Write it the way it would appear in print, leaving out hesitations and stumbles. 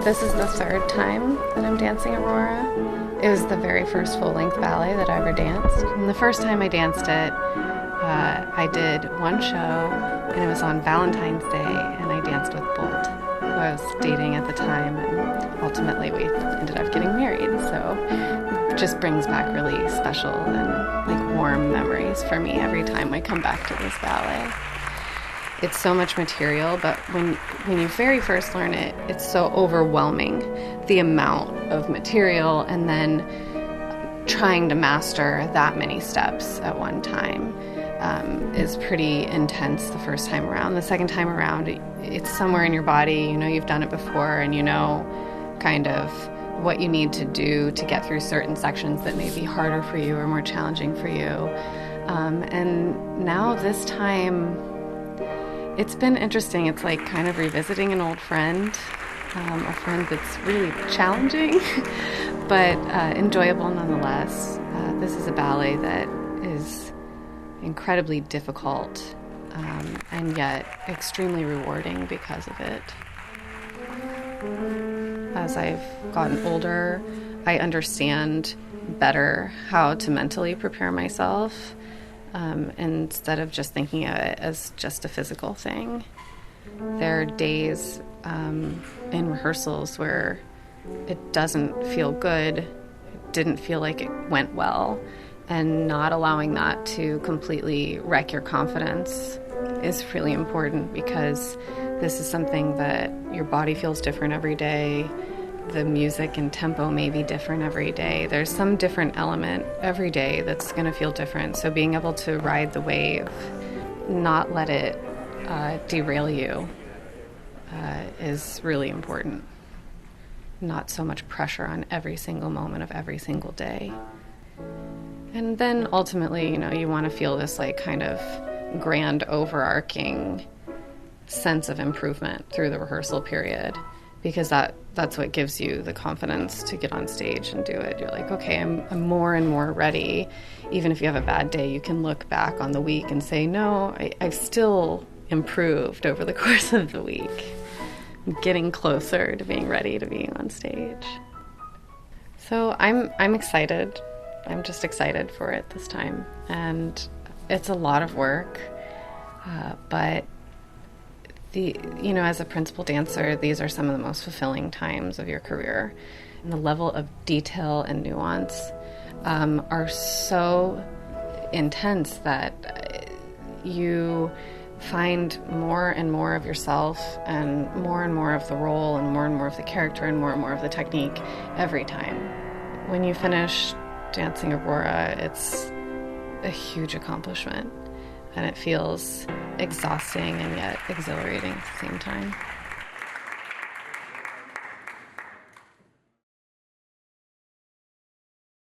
This is the third time that I'm dancing Aurora. It was the very first full-length ballet that I ever danced. And the first time I danced it, I did one show, and it was on Valentine's Day, and I danced with Bolt, who I was dating at the time, and ultimately we ended up getting married. So it just brings back really special and like warm memories for me every time I come back to this ballet. It's so much material, but when you very first learn it, it's so overwhelming, the amount of material, and then trying to master that many steps at one time is pretty intense the first time around. The second time around, it's somewhere in your body, you know you've done it before, and you know kind of what you need to do to get through certain sections that may be harder for you or more challenging for you. And now this time, it's been interesting. It's like kind of revisiting an old friend, a friend that's really challenging, but enjoyable nonetheless. This is a ballet that is incredibly difficult and yet extremely rewarding because of it. As I've gotten older, I understand better how to mentally prepare myself. Instead of just thinking of it as just a physical thing. There are days in rehearsals where it doesn't feel good, it didn't feel like it went well, and not allowing that to completely wreck your confidence is really important, because this is something that your body feels different every day. The music and tempo may be different every day. There's some different element every day that's going to feel different. So being able to ride the wave, not let it derail you, is really important. Not so much pressure on every single moment of every single day. And then ultimately, you know, you want to feel this like kind of grand overarching sense of improvement through the rehearsal period, because that's what gives you the confidence to get on stage and do it. You're like, okay, I'm more and more ready. Even if you have a bad day, you can look back on the week and say, no, I've still improved over the course of the week. I'm getting closer to being ready to being on stage. So I'm excited. I'm just excited for it this time. And it's a lot of work, but as a principal dancer, these are some of the most fulfilling times of your career. And the level of detail and nuance are so intense that you find more and more of yourself and more of the role and more of the character and more of the technique every time. When you finish dancing Aurora, it's a huge accomplishment. And it feels exhausting and yet exhilarating at the same time.